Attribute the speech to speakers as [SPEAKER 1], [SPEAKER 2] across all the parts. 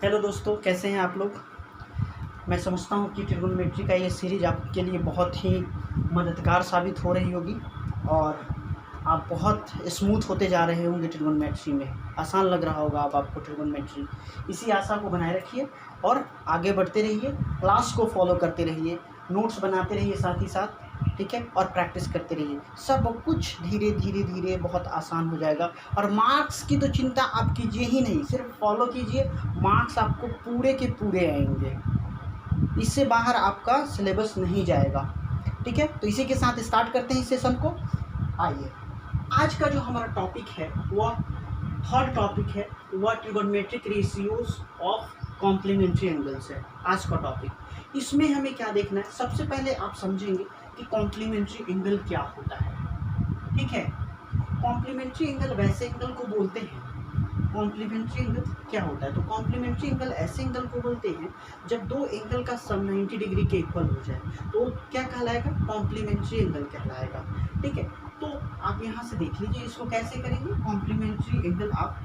[SPEAKER 1] Hello दोस्तों, कैसे हैं आप लोग। मैं समझता हूँ कि ट्रिगोनोमेट्री का ये सीरीज़ आपके लिए बहुत ही मददगार साबित हो रही होगी और आप बहुत स्मूथ होते जा रहे होंगे ट्रिगोनोमेट्री में। आसान लग रहा होगा अब आपको ट्रिगोनोमेट्री। इसी आशा को बनाए रखिए और आगे बढ़ते रहिए, क्लास को फॉलो करते रहिए, नोट्स बनाते रहिए साथ ही साथ, ठीक है, और प्रैक्टिस करते रहिए। सब कुछ धीरे धीरे धीरे बहुत आसान हो जाएगा। और मार्क्स की तो चिंता आप कीजिए ही नहीं, सिर्फ फॉलो कीजिए, मार्क्स आपको पूरे के पूरे आएंगे। इससे बाहर आपका सिलेबस नहीं जाएगा, ठीक है। तो इसी के साथ स्टार्ट करते हैं इस सेशन को। आइए, आज का जो हमारा टॉपिक है वह थर्ड टॉपिक है, वह trigonometric ratios of complementary angles है आज का टॉपिक। इसमें हमें क्या देखना है, सबसे पहले आप समझेंगे कि कॉम्प्लीमेंट्री एंगल क्या होता है, ठीक है। कॉम्प्लीमेंट्री एंगल वैसे एंगल को बोलते हैं, कॉम्प्लीमेंट्री एंगल क्या होता है, तो कॉम्प्लीमेंट्री एंगल ऐसे एंगल को बोलते हैं जब दो एंगल का सम 90 डिग्री के इक्वल हो जाए तो क्या कहलाएगा, कॉम्प्लीमेंट्री एंगल कहलाएगा, ठीक है। तो आप यहाँ से देख लीजिए इसको कैसे करेंगे। कॉम्प्लीमेंट्री एंगल आप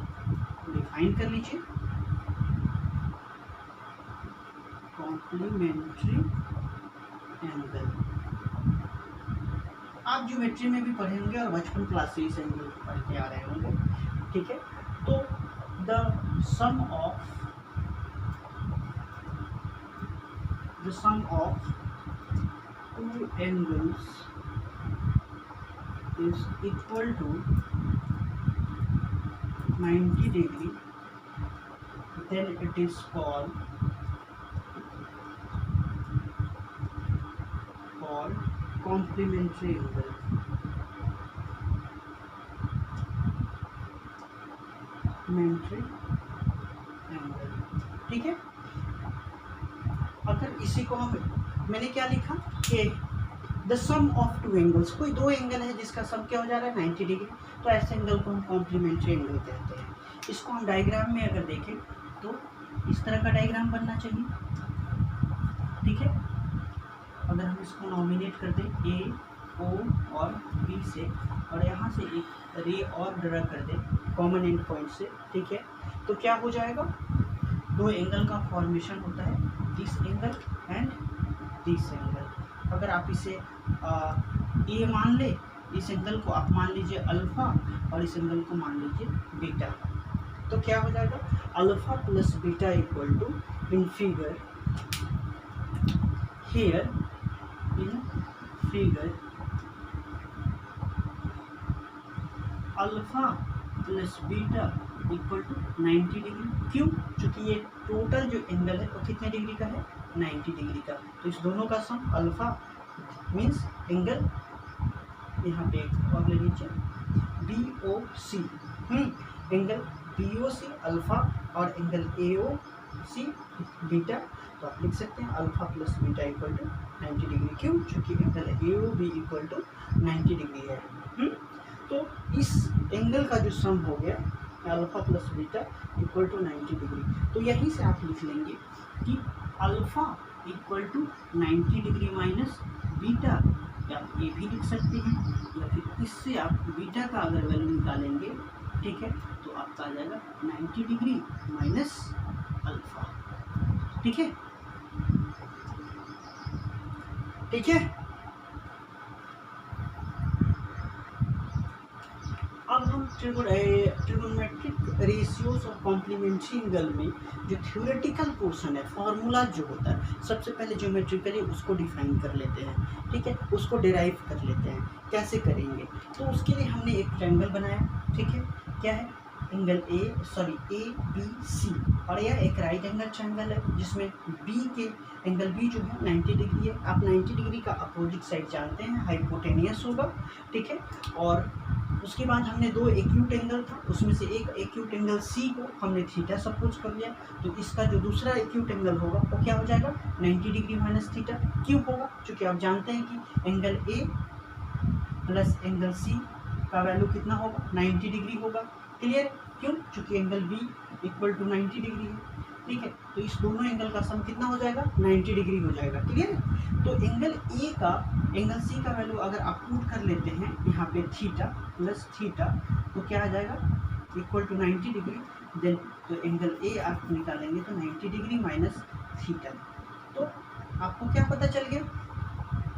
[SPEAKER 1] डिफाइन कर लीजिए, कॉम्प्लीमेंट्री एंगल आप ज्योमेट्री में भी पढ़े होंगे और बचपन क्लास से इस एंगल को पढ़ के आ रहे होंगे, ठीक है। तो the sum of two angles is equal to 90 degree, then it is called complementary angle। Complementary angle, ठीक है। अगर इसी को मैंने क्या लिखा कि the sum of two angles, कोई दो एंगल है जिसका सम क्या हो जा रहा है 90 डिग्री, तो ऐसे एंगल को हम कॉम्प्लीमेंट्री एंगल कहते हैं। इसको हम डायग्राम में अगर देखें तो इस तरह का डायग्राम बनना चाहिए, ठीक है। अगर हम इसको नॉमिनेट कर दें ए, ओ और बी से, और यहाँ से एक रे और ड्रा कर दें कॉमन एंड पॉइंट से, ठीक है, तो क्या हो जाएगा, दो एंगल का फॉर्मेशन होता है, this angle and this angle. अगर आप इसे ए मान ले, इस एंगल को आप मान लीजिए अल्फा और इस एंगल को मान लीजिए बीटा, तो क्या हो जाएगा, alpha plus beta equal to, in figure here, in figure alpha plus beta equal to 90 degree. क्यों? क्योंकि ये टोटल जो एंगल है वो कितने डिग्री का है, 90 डिग्री का। तो इस दोनों का सम अल्फा मीन्स एंगल, यहाँ पे और ले लीजिए B O C, angle B O C alpha और angle A O C beta. तो आप लिख सकते हैं alpha plus beta equal to 90 degree. क्यों? क्योंकि angle A O B equal to 90 degree है। तो इस एंगल का जो सम हो गया alpha plus beta equal to 90 degree. तो यहीं से आप लिख लेंगे कि alpha equal to 90 degree minus beta, या आप ये भी लिख सकते हैं, या फिर इससे आप बीटा का अगर वैल्यू निकालेंगे, ठीक है, तो आपका आ जाएगा 90 डिग्री माइनस अल्फा, ठीक है, ठीक है। अब हम ट्रिगोनोमेट्रिक रेशियोज और कॉम्प्लीमेंट्री एंगल में जो थ्योरेटिकल पोर्शन है, फार्मूला जो होता है, सबसे पहले ज्योमेट्रिकली उसको डिफाइन कर लेते हैं, ठीक है, उसको डिराइव कर लेते हैं। कैसे करेंगे, तो उसके लिए हमने एक ट्रायंगल बनाया, ठीक है, क्या है, एंगल ए बी सी, और यह एक राइट एंगल ट्रायंगल है जिसमें बी के एंगल बी जो है 90 डिग्री है। आप 90 डिग्री का अपोजिट साइड जानते हैं, हाइपोटेनियस होगा, ठीक है। और उसके बाद हमने दो एक्यूट एंगल था, उसमें से एक एक्यूट एंगल सी को हमने थीटा सपोज कर लिया, तो इसका जो दूसरा एक्यूट एंगल होगा वो क्या हो जाएगा, 90 डिग्री माइनस थीटा। क्यों होगा? क्योंकि आप जानते हैं कि angle A plus angle C का वैल्यू कितना होगा, 90 डिग्री होगा। क्लियर? क्यों? क्योंकि angle B equal to 90 degree है, ठीक है। तो इस दोनों एंगल का सम कितना हो जाएगा, 90 डिग्री हो जाएगा। क्लियर? तो एंगल ए का एंगल सी का वैल्यू अगर आप पुट कर लेते हैं यहाँ पे थीटा प्लस थीटा, तो क्या आ जाएगा, इक्वल टू 90 डिग्री देन तो एंगल ए आप निकालेंगे तो 90 डिग्री माइनस थीटा। तो आपको क्या पता चल गया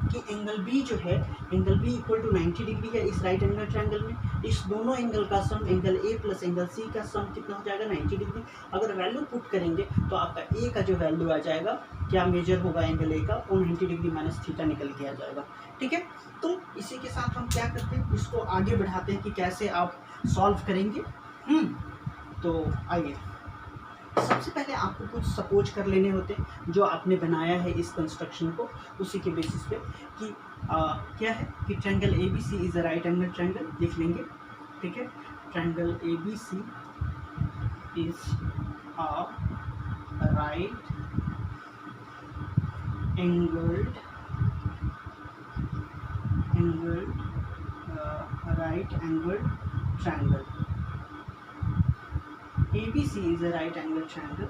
[SPEAKER 1] कि एंगल बी जो है, angle B equal to 90 degree है इस राइट एंगल ट्रायंगल में। इस दोनों एंगल का sum, angle A plus angle C का सम कितना हो जाएगा 90 डिग्री। अगर वैल्यू पुट करेंगे तो आपका ए का जो वैल्यू आ जाएगा, क्या मेजर होगा एंगल ए का, वो 90 डिग्री माइनस थीटा निकल के आ जाएगा। ठीक है, तो इसी के साथ हम क्या करते हैं, इसको आगे बढ़ाते हैं कि कैसे आप सॉल्व करेंगे। तो आइए, सबसे पहले आपको कुछ सपोज कर लेने होते हैं जो आपने बनाया है इस कंस्ट्रक्शन को, उसी के बेसिस पे कि क्या है कि triangle A B C is a right angle triangle लिख लेंगे। ठीक है, triangle A B C is a right angled right angle triangle. ABC is a right angle triangle.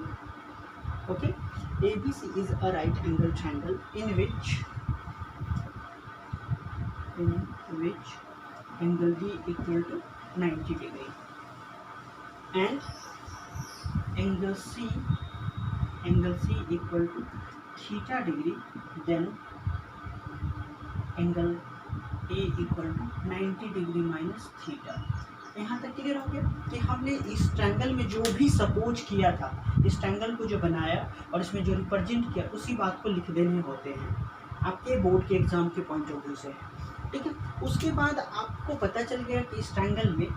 [SPEAKER 1] Okay, ABC is a right angle triangle in which angle B equal to 90 degree and angle C equal to theta degree. Then angle A equal to 90 degree minus theta. यहाँ तक clear हो गया कि हमने इस triangle में जो भी सपोज किया था, इस ट्रायंगल को जो बनाया और इसमें जो रिप्रेजेंट किया, उसी बात को लिख देने होते हैं आपके बोर्ड के एग्जाम के पॉइंट ऑफ व्यू से। ठीक है, उसके बाद आपको पता चल गया कि इस ट्रायंगल में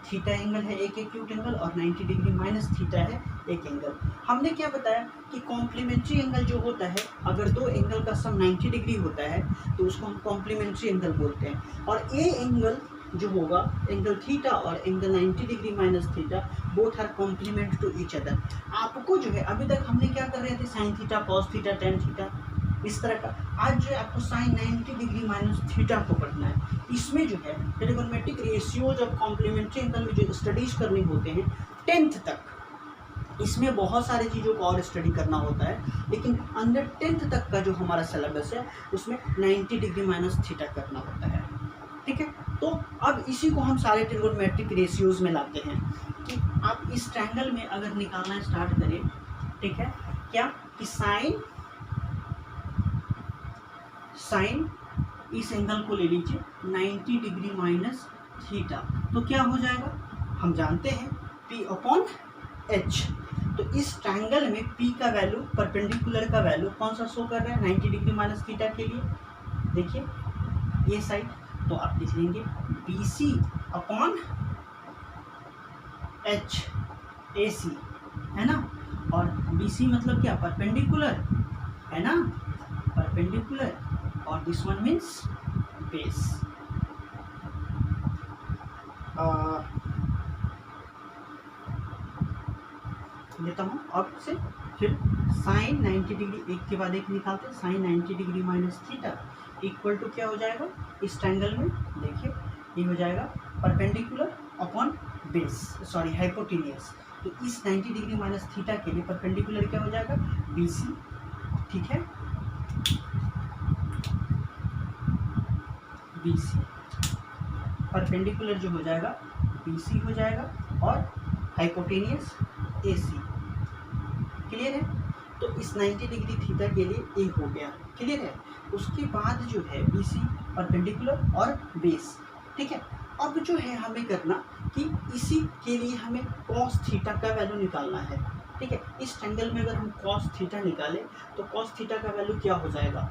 [SPEAKER 1] थीटा एंगल है एक एक्यूट एंगल और 90 डिग्री माइनस थीटा है एक एंगल। हमने क्या बताया कि कॉम्प्लीमेंट्री एंगल जो होता है, अगर दो एंगल का सम 90 डिग्री होता है तो उसको हम कॉम्प्लीमेंट्री एंगल बोलते हैं। और ए एंगल जो होगा, एंगल थीटा और angle 90 degree minus theta, both are complement to each other. आपको जो है, अभी तक हमने क्या कर रहे थे, sine theta, cos theta, tan theta, इस तरह का। आज जो है आपको साइन 90 डिग्री माइनस थीटा को पढ़ना है। इसमें जो है ट्रिगोनोमेट्रिक रेशियोज और कॉम्प्लीमेंट्री एंगल में जो स्टडीज करने होते हैं 10th तक, इसमें बहुत सारी चीज़ों को और स्टडी करना होता है, लेकिन अंडर 10th तक का जो हमारा सिलेबस है उसमें 90 डिग्री माइनस थीटा करना होता है। ठीक है, तो अब इसी को हम सारे ट्रिगोनोमेट्रिक रेशियोज में लाते हैं कि आप इस ट्रायंगल में अगर निकालना स्टार्ट करें, ठीक है, क्या कि साइन इस एंगल को ले लीजिए 90 डिग्री माइनस थीटा, तो क्या हो जाएगा, हम जानते हैं P अपॉन H। तो इस ट्रायंगल में P का वैल्यू, परपेंडिकुलर का वैल्यू कौन सा शो कर रहा है 90 डिग्री माइनस थीटा के लिए, देखिए ये साइड, तो आप लिख लेंगे BC अपॉन H AC, है ना। और BC मतलब क्या, परपेंडिकुलर, है ना, परपेंडिकुलर, और दिस वन मीन्स बेस। लेता हूँ अब से, फिर साइन 90 डिग्री, एक के बाद एक निकालते हैं, sine 90 degree minus theta equal to क्या हो जाएगा इस ट्रायंगल में, देखिए ये हो जाएगा perpendicular upon base, sorry hypotenuse. तो इस 90 डिग्री माइनस थीटा के लिए परपेंडिकुलर क्या हो जाएगा BC। ठीक है, BC परपेंडिकुलर जो हो जाएगा BC हो जाएगा, और हाइपोटेनियस AC। क्लियर है, तो इस 90 डिग्री थीटा के लिए A हो गया, क्लियर है। उसके बाद जो है BC परपेंडिकुलर और बेस। ठीक है, अब जो है हमें करना कि इसी के लिए हमें cos थीटा का वैल्यू निकालना है। ठीक है, इस ट्रायंगल में अगर हम cos थीटा निकालें तो cos थीटा का वैल्यू क्या हो जाएगा,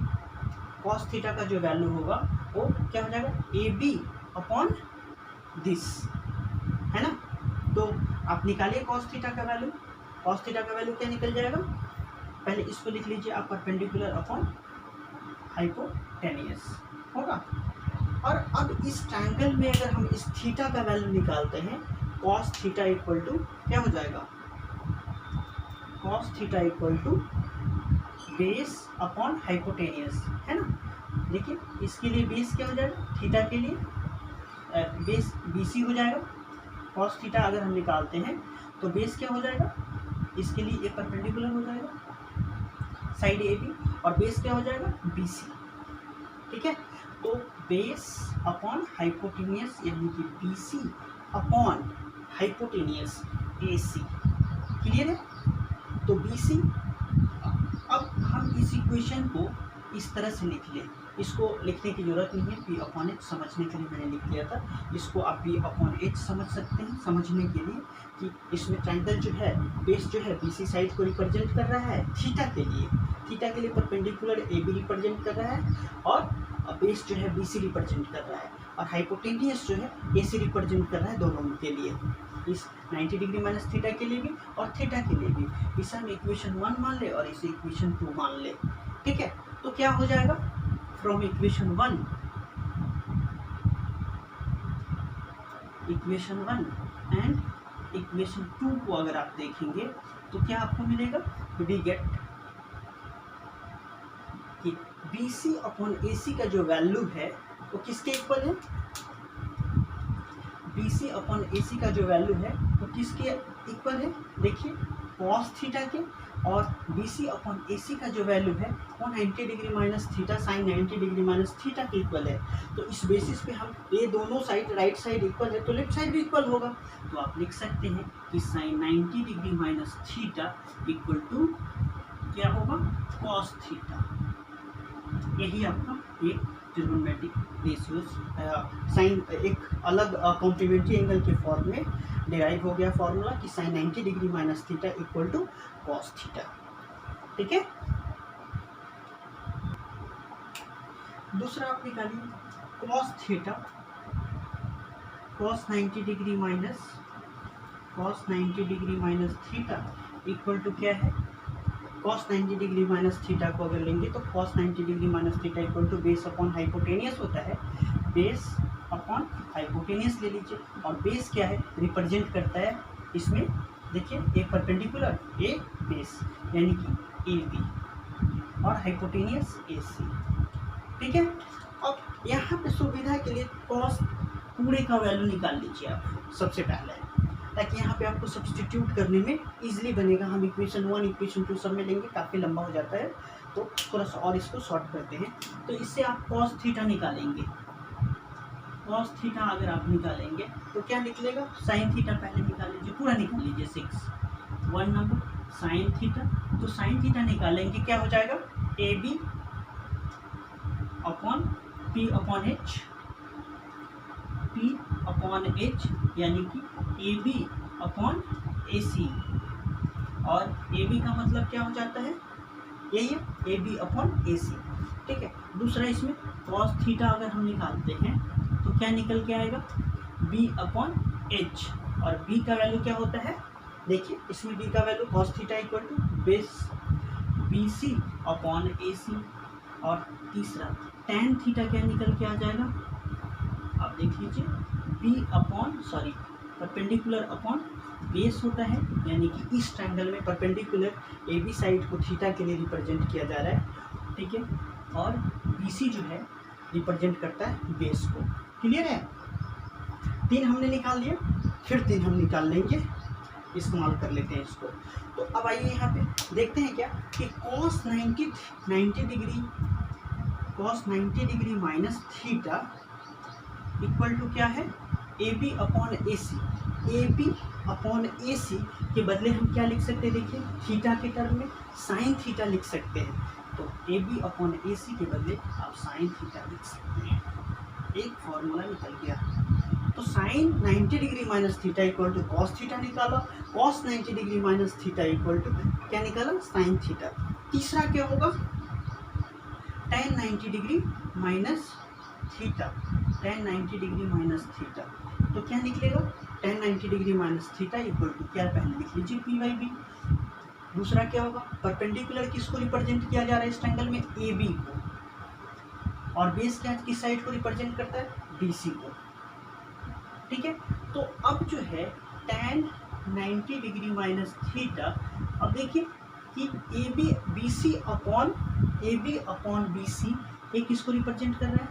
[SPEAKER 1] cos थीटा का जो वैल्यू होगा वो क्या हो जाएगा AB अपॉन दिस, है ना। तो आप निकालिए cos थीटा का वैल्यू, cos थीटा का वैल्यू क्या निकल जाएगा, पहले इसको लिख लीजिए आप, परपेंडिकुलर अपॉन हाइपोटेनियस होगा। और अब इस ट्रायंगल में अगर हम इस थीटा का वैल्यू निकालते हैं, cos थीटा इक्वल टू क्या हो जाएगा, cos theta equal to base upon hypotenuse, है ना। देखिए इसके लिए बेस क्या हो जाएगा, थीटा के लिए बेस BC हो जाएगा। cos थीटा अगर हम निकालते हैं तो बेस क्या हो जाएगा, इसके लिए A परपेंडिकुलर हो जाएगा साइड AB, और बेस क्या हो जाएगा BC। ठीक है, तो बेस अपॉन हाइपोटेनियस यानी कि BC upon hypotenuse AC। Clear है? तो BC, अब हम इस इक्वेशन को इस तरह से लिख लें, इसको लिखने की ज़रूरत नहीं है, P/H समझने के लिए मैंने लिख दिया था, इसको आप P/H समझ सकते हैं समझने के लिए कि इसमें ट्राइंगल जो है, बेस जो है BC साइड को रिप्रेजेंट कर रहा है थीटा के लिए परपेंडिकुलर AB रिप्रेजेंट कर रहा है, और बेस जो है BC रिप्रेजेंट कर रहा है, और हाइपोटेनियस जो है AC रिप्रेजेंट कर रहा है दोनों के लिए, इस 90 डिग्री माइनस थीटा के लिए भी और थीटा के लिए भी। इसे हम इक्वेशन 1 मान ले और इसे इक्वेशन 2 मान ले। ठीक है, तो क्या हो जाएगा, फ्रॉम इक्वेशन 1 एंड इक्वेशन 2 को अगर आप देखेंगे तो क्या आपको मिलेगा, वी गेट कि BC/AC का जो वैल्यू है वो किसके इक्वल है, BC/AC का जो वैल्यू है वो किसके इक्वल है, देखिए cos थीटा के, और BC/AC का जो वैल्यू है वो 90 degree minus theta sine 90 degree minus theta के इक्वल है। तो इस बेसिस पे हम ये दोनों साइड, राइट साइड इक्वल है तो लेफ्ट साइड भी इक्वल होगा, तो आप लिख सकते हैं कि sine 90 degree minus theta equal to क्या होगा, cos थीटा। यही आपका एक ट्रिग्नोमेट्रिक रेशियोज साइन एक अलग कॉम्प्लीमेंट्री एंगल के फॉर्म में डिराइव हो गया फॉर्मूला कि sine 90 degree minus theta equal to cos theta. ठीक है, दूसरा आप निकालिए cos theta, cos 90 degree minus theta equal to क्या है, cos 90 डिग्री माइनस थीटा को अगर लेंगे तो cos 90 degree minus theta equal to base upon hypotenuse होता है, बेस अपॉन हाइपोटेनियस ले लीजिए, और बेस क्या है, रिप्रेजेंट करता है इसमें, देखिए एक परपेंडिकुलर एक बेस यानी कि AB और हाइपोटेनियस AC। ठीक है, अब यहाँ पे सुविधा के लिए cos पूरे का वैल्यू निकाल लीजिए आप सबसे पहले, ताकि यहाँ पे आपको सब्सटीट्यूट करने में इजीली बनेगा। हम इक्वेशन 1 इक्वेशन 2 सब में लेंगे, काफ़ी लंबा हो जाता है, तो थोड़ा सा और इसको शॉर्ट करते हैं। तो इससे आप cos थीटा निकालेंगे, cos थीटा अगर आप निकालेंगे तो क्या निकलेगा, sin थीटा पहले निकाल लीजिए, पूरा निकाल लीजिए 1 नंबर sin थीटा, तो sin थीटा निकालेंगे क्या हो जाएगा, AB अपॉन P/H यानी कि AB अपॉन AC, और AB का मतलब क्या हो जाता है, यही है AB अपॉन AC। ठीक है, दूसरा इसमें cos थीटा अगर हम निकालते हैं तो क्या निकल के आएगा, B/H, और B का वैल्यू क्या होता है, देखिए इसमें B का value cos theta equal to base BC upon AC, और तीसरा tan थीटा क्या निकल के आ जाएगा, आप देख लीजिए परपेंडिकुलर अपॉन बेस होता है, यानी कि इस ट्रायंगल में परपेंडिकुलर AB साइड को थीटा के लिए रिप्रेजेंट किया जा रहा है। ठीक है, और BC जो है रिप्रेजेंट करता है बेस को। क्लियर है, 3 हमने निकाल लिए, फिर 3 हम निकाल लेंगे, इस्तेमाल कर लेते हैं इसको। तो अब आइए यहाँ पे देखते हैं क्या कि cos 90 degree minus theta equal to क्या है, AB upon AC। AB upon AC के बदले हम क्या लिख सकते हैं, देखिए थीटा के टर्म में साइन थीटा लिख सकते हैं, तो AB अपॉन AC के बदले आप साइन थीटा लिख सकते हैं, एक फॉर्मूला निकल गया। तो sine 90 degree minus theta equal to cos theta निकाला, cos 90 degree minus theta equal to क्या निकाला, साइन थीटा। तीसरा क्या होगा, tan 90 degree minus theta, tan 90 degree minus theta, तो क्या निकलेगा, tan 90 degree minus theta equal to क्या, पहले लिख लीजिए P/B। दूसरा क्या होगा, परपेंडिकुलर किसको रिप्रेजेंट किया जा रहा है इस ट्रायंगल में, AB को, और बेस क्या किस साइड को रिप्रेजेंट करता है, BC को। ठीक है, तो अब जो है tan 90 डिग्री माइनस थीटा, अब देखिए कि AB अपॉन BC ये किसको रिप्रेजेंट कर रहा है,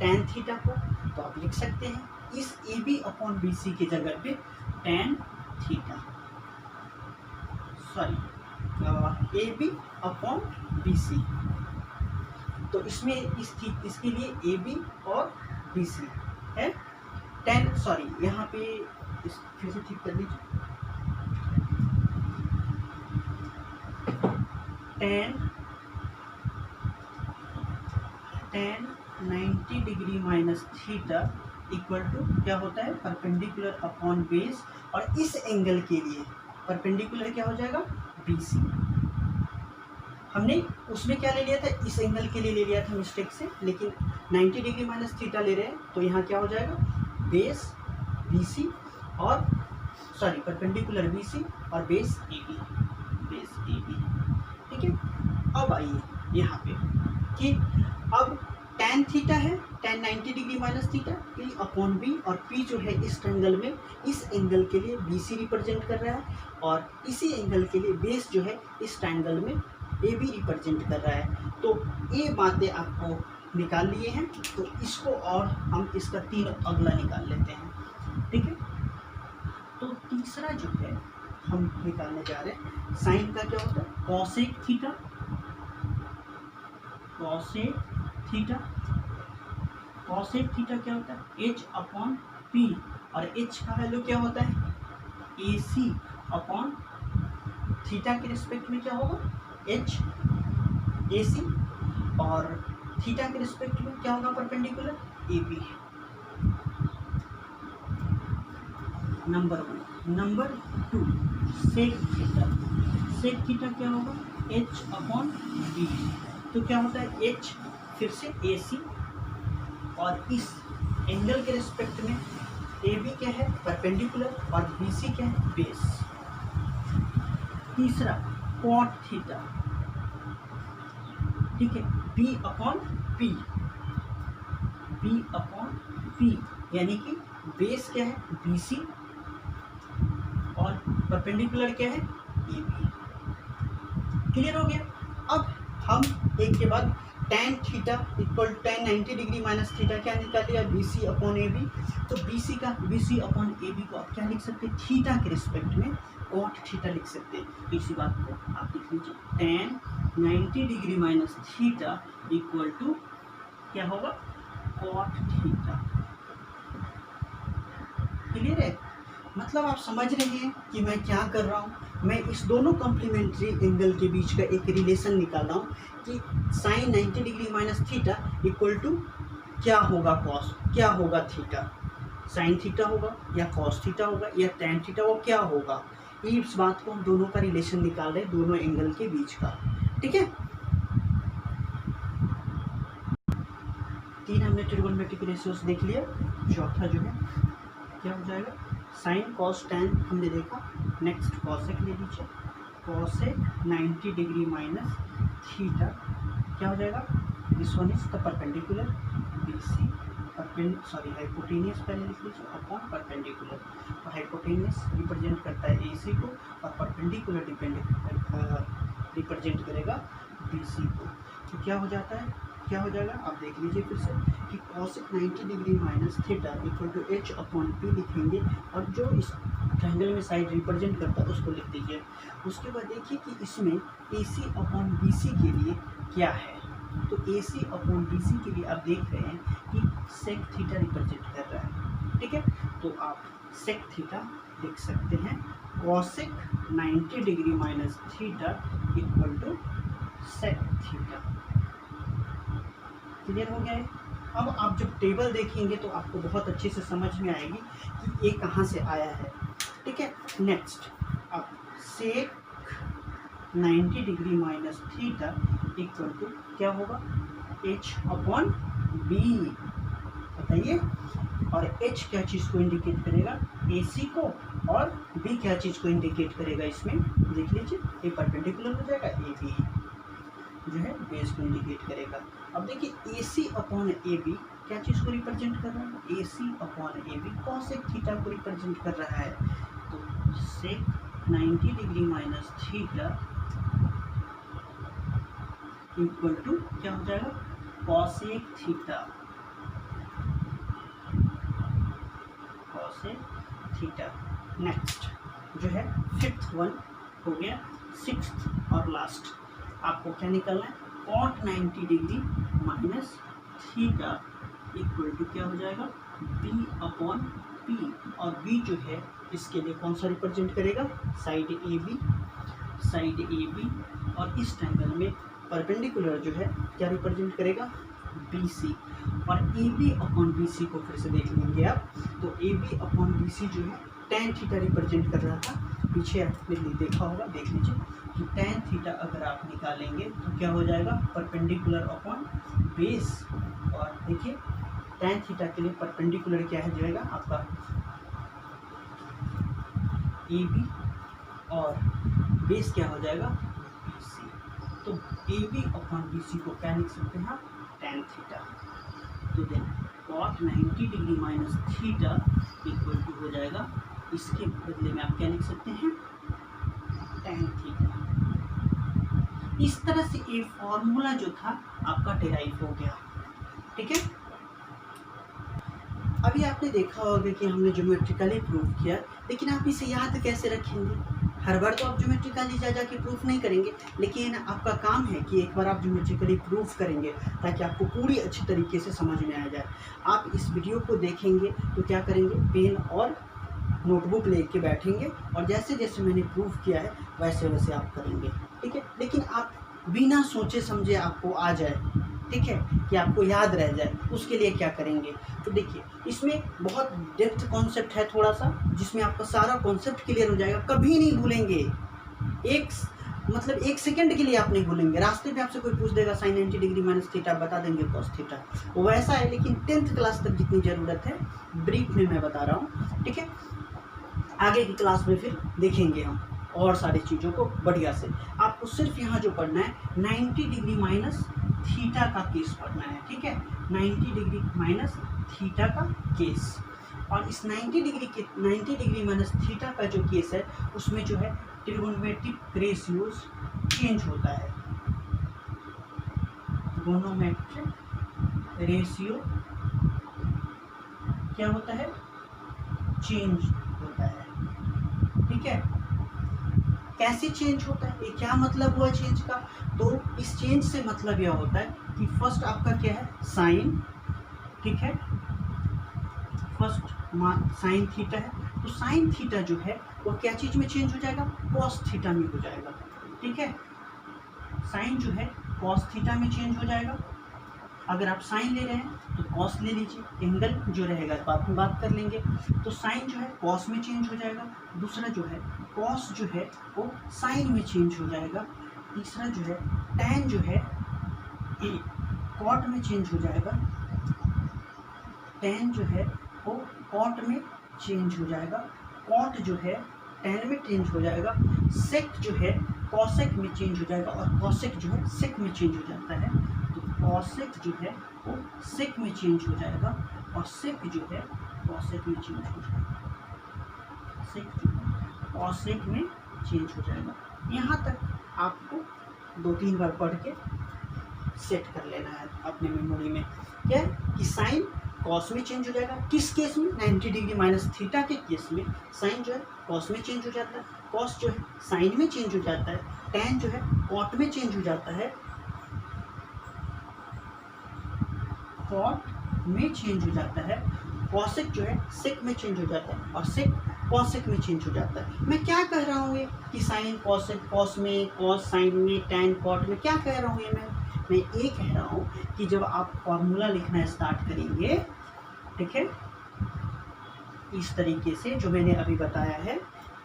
[SPEAKER 1] tan थीटा को, तो आप लिख सकते हैं इस AB अपॉन BC के जगह पे tan theta, AB upon BC, तो इसमें इसके लिए AB और BC है, यहाँ पे फिर से ठीक कर लीजिए, tan 90 degree minus theta equal to क्या होता है, परपेंडिकुलर अपॉन बेस, और इस एंगल के लिए परपेंडिकुलर क्या हो जाएगा, BC। हमने उसमें क्या ले लिया था, इस एंगल के लिए ले लिया था मिस्टेक से, लेकिन 90 डिग्री माइनस थीटा ले रहे हैं तो यहाँ क्या हो जाएगा, बेस BC और सॉरी परपेंडिकुलर BC और बेस AB, ठीक है। अब आइए यहाँ पे कि अब tan थीटा है, tan 90 degree minus theta, P upon B, और P जो है इस ट्रायंगल में इस एंगल के लिए BC रिप्रेजेंट कर रहा है, और इसी एंगल के लिए बेस जो है इस ट्रायंगल में AB रिप्रेजेंट कर रहा है। तो ये बातें आपको निकाल लिए हैं, तो इसको और हम इसका 3 अगला निकाल लेते हैं, ठीक है। तो तीसरा जो है हम निकालने जा रहे हैं, साइन का क्या होता है, कॉसेक थीटा, कॉसेक थीटा क्या होता है, H अपॉन P, और H का वैल्यू क्या होता है, AC अपॉन थीटा के रिस्पेक्ट में क्या होगा, H AC, और थीटा के रिस्पेक्ट में क्या होगा, perpendicular AB। Number 1। Number 2, sec theta क्या होगा, H अपॉन B, तो क्या होता है H फिर से AC, और इस एंगल के रिस्पेक्ट में AB क्या है, परपेंडिकुलर, और BC क्या है, बेस। तीसरा कॉट थीटा, ठीक है, B अपॉन P, यानी कि बेस क्या है, BC, और परपेंडिकुलर क्या है, AB। क्लियर हो गया। अब हम एक के बाद tan theta equal tan 90 degree minus theta क्या निकाल लिया, BC अपॉन AB। तो BC अपॉन AB को आप क्या लिख सकते हैं, थीटा के रिस्पेक्ट में कॉट थीटा लिख सकते हैं। तो इसी बात को आप लिख लीजिए, tan 90 degree minus theta equal to क्या होगा, कॉट थीटा। क्लियर है, मतलब आप समझ रहे हैं कि मैं क्या कर रहा हूँ, मैं इस दोनों कॉम्प्लीमेंट्री एंगल के बीच का एक रिलेशन निकाल रहा हूँ कि sine 90 degree minus theta equal to क्या होगा, कॉस, क्या होगा थीटा, साइन थीटा होगा या कॉस थीटा होगा या टैन थीटा होगा, क्या होगा। इस बात को हम दोनों का रिलेशन निकाल रहे हैं, दोनों एंगल के बीच का, ठीक है। 3 हमने ट्रिगोनोमेट्रिक रेशियोज देख लिया। चौथा जो है क्या हो जाएगा, साइन कॉस टैन हमने देखा। नेक्स्ट कॉसेक ले लीजिए, कॉसेक 90 डिग्री माइनस थीटा क्या हो जाएगा, this one is the perpendicular BC, hypotenuse पहले लिख लीजिए अपॉन परपेंडिकुलर। तो हाइपोटेनियस रिप्रेजेंट करता है AC को, और परपेंडिकुलर रिप्रेजेंट करेगा BC को। तो क्या हो जाता है, क्या हो जाएगा, आप देख लीजिए फिर से कि cosec 90 degree minus theta equal to H upon P लिखेंगे, और जो इस ट्रायंगल में साइड रिप्रेजेंट करता है उसको लिख दीजिए। उसके बाद देखिए कि इसमें AC अपॉन BC के लिए क्या है, तो AC अपॉन BC के लिए आप देख रहे हैं कि सेक थीटा रिप्रेजेंट कर रहा है, ठीक है। तो आप सेक थीटा लिख सकते हैं, cosec 90 degree minus theta equal to sec theta. Clear हो गया है। अब आप जब टेबल देखेंगे तो आपको बहुत अच्छे से समझ में आएगी कि ये कहाँ से आया है, ठीक है। नेक्स्ट अब sec 90 degree minus theta equal to क्या होगा, H अपॉन B, बताइए। और H क्या चीज़ को इंडिकेट करेगा, AC को, और B क्या चीज़ को इंडिकेट करेगा, इसमें देख लीजिए, ये परपेंडिकुलर हो जाएगा, AB जो है बेस को इंडिकेट करेगा। अब देखिए AC अपॉन AB क्या चीज़ को रिप्रेजेंट कर रहा है, AC upon AB cosec theta को रिप्रेजेंट कर रहा है। तो sec 90 degree minus theta equal to क्या हो जाएगा, कॉसेक थीटा, नेक्स्ट जो है फिफ्थ वन हो गया। सिक्स्थ और लास्ट आपको क्या निकालना है, cot 90 degree minus theta equal to क्या हो जाएगा, B अपॉन P, और B जो है इसके लिए कौन सा रिप्रेजेंट करेगा, side AB, side A B, और इस ट्रायंगल में परपेंडिकुलर जो है क्या रिप्रेजेंट करेगा, बी सी। और A B upon B C को फिर से देख लेंगे आप, तो A B upon B C जो है tan थीटा रिप्रेजेंट कर रहा था। पीछे आपने देखा होगा, देख लीजिए कि tan थीटा अगर आप निकालेंगे तो क्या हो जाएगा, परपेंडिकुलर अपॉन बेस। और देखिए tan थीटा के लिए परपेंडिकुलर क्या है जाएगा आपका ए बी, और बेस क्या हो जाएगा बी सी। तो A B upon B C को क्या लिख सकते हैं आप, tan थीटा। तो then cot 90 degree minus theta equal to हो जाएगा, इसके बदले में आप क्या लिख सकते हैं, tan थीटा। इस तरह से ये फॉर्मूला जो था आपका डेराइव हो गया। ठीक है, अभी आपने देखा होगा कि हमने ज्योमेट्रिकली प्रूव किया, लेकिन आप इसे याद कैसे रखेंगे। हर बार तो आप ज्योमेट्रिकली जा के प्रूफ नहीं करेंगे, लेकिन आपका काम है कि एक बार आप ज्योमेट्रिकली प्रूफ करेंगे ताकि आपको पूरी अच्छी तरीके से समझ में आ जाए। आप इस वीडियो को देखेंगे तो क्या करेंगे, पेन और नोटबुक लेके बैठेंगे और जैसे जैसे मैंने प्रूफ किया है वैसे वैसे आप करेंगे। ठीक है, लेकिन आप बिना सोचे समझे आपको आ जाए, ठीक है, कि आपको याद रह जाए, उसके लिए क्या करेंगे। तो देखिए इसमें बहुत डेप्थ कॉन्सेप्ट है थोड़ा सा, जिसमें आपका सारा कॉन्सेप्ट क्लियर हो जाएगा, कभी नहीं भूलेंगे। एक सेकंड के लिए आप नहीं भूलेंगे। रास्ते में आपसे कोई पूछ देगा साइन 90 डिग्री माइनस थीटा, बता देंगे कॉस थीटा, वो वैसा है, लेकिन 10th क्लास तक जितनी ज़रूरत है ब्रीफ में मैं बता रहा हूँ। ठीक है, आगे की क्लास में फिर देखेंगे हम और सारी चीज़ों को बढ़िया से। आपको सिर्फ यहाँ जो पढ़ना है 90 डिग्री माइनस थीटा का केस पढ़ना है। ठीक है, 90 डिग्री माइनस थीटा का केस, और इस 90 डिग्री माइनस थीटा का जो केस है उसमें जो है ट्रिगोनोमेट्रिक रेशियोज चेंज होता है। ट्रिगोनोमेट्रिक रेशियो क्या होता है, चेंज होता है। ठीक है, कैसे चेंज होता है, ये क्या मतलब हुआ चेंज का। तो इस चेंज से मतलब यह होता है कि फर्स्ट आपका क्या है, साइन, ठीक है, फर्स्ट साइन थीटा है, तो साइन थीटा जो है वो क्या चीज में चेंज हो जाएगा, कॉस थीटा में हो जाएगा। ठीक है, साइन जो है कॉस थीटा में चेंज हो जाएगा। अगर आप साइन ले रहे हैं तो कॉस ले लीजिए, एंगल जो रहेगा बाद में बात कर लेंगे। तो साइन जो है कॉस में चेंज हो जाएगा, दूसरा जो है कॉस जो है वो साइन में चेंज हो जाएगा, तीसरा जो है टैन जो है कॉट में चेंज हो जाएगा, टैन जो है वो कॉट में चेंज हो जाएगा, कॉट जो है टैन में चेंज हो जाएगा, सेक जो है कॉसेक में चेंज हो जाएगा, और कॉसेक जो है सेक में चेंज हो जाता है। तो कॉसेक जो है वो सेक में चेंज हो जाएगा, और सेक जो है कॉसेक में चेंज हो जाएगा, सेक जो है कॉसेक में चेंज हो जाएगा। यहाँ तक आपको 2-3 बार पढ़ के सेट कर लेना है अपने मेमोरी में, क्या कि साइन कॉस में चेंज हो जाएगा, किस केस में, 90 डिग्री माइनस थीटा के केस में साइन जो है कॉस में चेंज हो जाता है, कॉस जो है साइन में चेंज हो जाता है, टैन जो है कॉट में चेंज हो जाता है, कॉट में चेंज हो जाता है, कॉसेक जो है सेक में चेंज हो जाता है, और सेक कॉसेक में चेंज हो जाता है। मैं क्या कह रहा हूँ ये कि साइन कॉसेक, कॉस में, कॉस साइन में, टैन कॉट में, क्या कह रहा हूँ ये मैं ये कह रहा हूँ कि जब आप फॉर्मूला लिखना स्टार्ट करेंगे, ठीक है, इस तरीके से जो मैंने अभी बताया है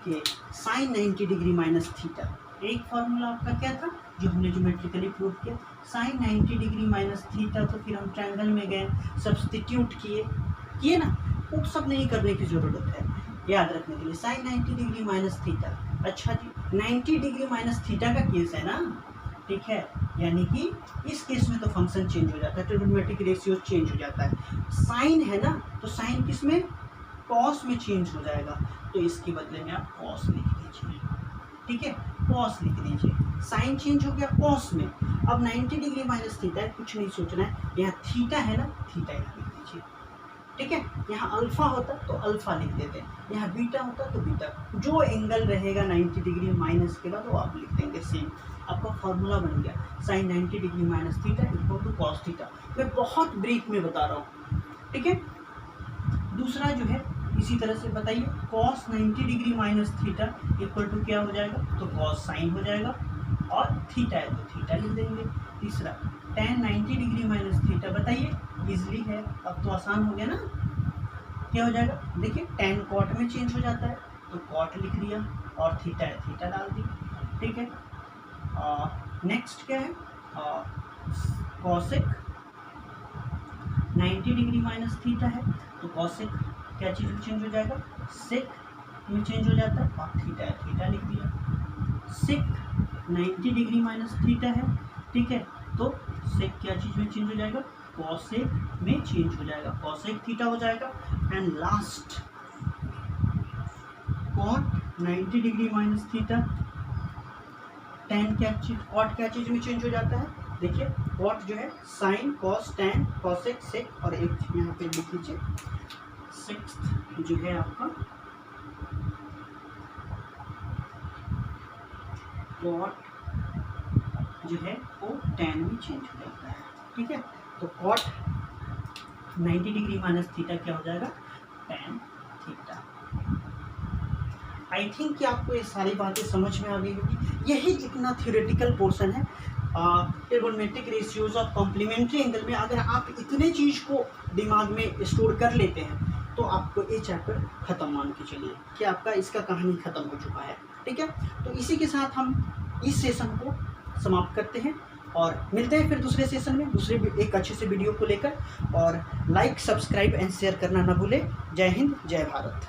[SPEAKER 1] कि साइन 90 डिग्री माइनस थीटा, एक फॉर्मूला आपका क्या था जो हमने ज्योमेट्रिकली प्रूव किया, साइन 90 डिग्री माइनस थीटा। तो फिर हम ट्रायंगल में गए, सब्स्टिट्यूट किए ना, वो सब नहीं करने की ज़रूरत है, याद रखने के लिए साइन 90 डिग्री माइनस थीटा। अच्छा जी, 90 डिग्री माइनस थीटा का केस है ना, ठीक है, यानी कि इस केस में तो फंक्शन चेंज हो जाता है, ट्रिगोनोमेट्रिक रेशियो चेंज हो जाता है। साइन है ना, तो साइन किस में, कॉस में चेंज हो जाएगा, तो इसके बदले में आप कॉस लिख दीजिए। ठीक है, कॉस लिख दीजिए, साइन चेंज हो गया कॉस में। अब 90 डिग्री माइनस थीटा है, कुछ नहीं सोचना है, यहाँ थीटा है ना, थीटा लिख दीजिए। ठीक है, यहाँ अल्फा होता तो अल्फा लिख देते हैं, यहाँ बीटा होता तो बीटा, जो एंगल रहेगा 90 डिग्री माइनस के बाद वो आप लिख देंगे सेम। आपका फॉर्मूला बन गया sine 90 degree minus theta equal to cos theta. मैं बहुत ब्रीफ में बता रहा हूँ। ठीक है, दूसरा जो है इसी तरह से बताइए cos 90 degree minus theta equal to क्या हो जाएगा, तो cos साइन हो जाएगा, और थीटा है तो थीटा लिख देंगे। तीसरा tan 90 डिग्री माइनस थीटा, बताइए इजली है, अब तो आसान हो गया ना। क्या हो जाएगा, देखिए tan cot में चेंज हो जाता है तो cot लिख दिया, और थीटा है थीटा डाल दी, ठीक है। नेक्स्ट क्या है, cosec 90 डिग्री माइनस थीटा है तो cosec क्या चीज़ में चेंज हो जाएगा, sec में चेंज हो जाता है, और थीटा है थीटा लिख दिया। sec 90 डिग्री माइनस थीटा है, ठीक है, तो sec क्या चीज़ में चेंज हो जाएगा, cosec में चेंज हो जाएगा, cosec थीटा हो जाएगा। And last cot 90 degree minus theta, tan क्या चीज, cot क्या चीज़ में चेंज हो जाता है, देखिए cot जो है sin cos tan cosec sec, और एक यहाँ पे लिख लीजिए सिक्स्थ जो है आपका cot जो है वो tan में चेंज हो जाता है, ठीक है। तो cot 90 डिग्री माइनस थीटा क्या हो जाएगा, tan थीटा। आई थिंक कि आपको ये सारी बातें समझ में आ गई होगी। यही इतना थ्योरेटिकल पोर्शन है ट्रिगोनोमेट्रिक रेशियोज और कॉम्प्लीमेंट्री एंगल में। अगर आप इतने चीज़ को दिमाग में स्टोर कर लेते हैं तो आपको ये चैप्टर ख़त्म मान के चलिए कि आपका इसका कहानी ख़त्म हो चुका है, ठीक है। तो इसी के साथ हम इस सेशन को समाप्त करते हैं और मिलते हैं फिर दूसरे सेशन में दूसरे एक अच्छे से वीडियो को लेकर। और लाइक सब्सक्राइब एंड शेयर करना ना भूलें। जय हिंद, जय भारत।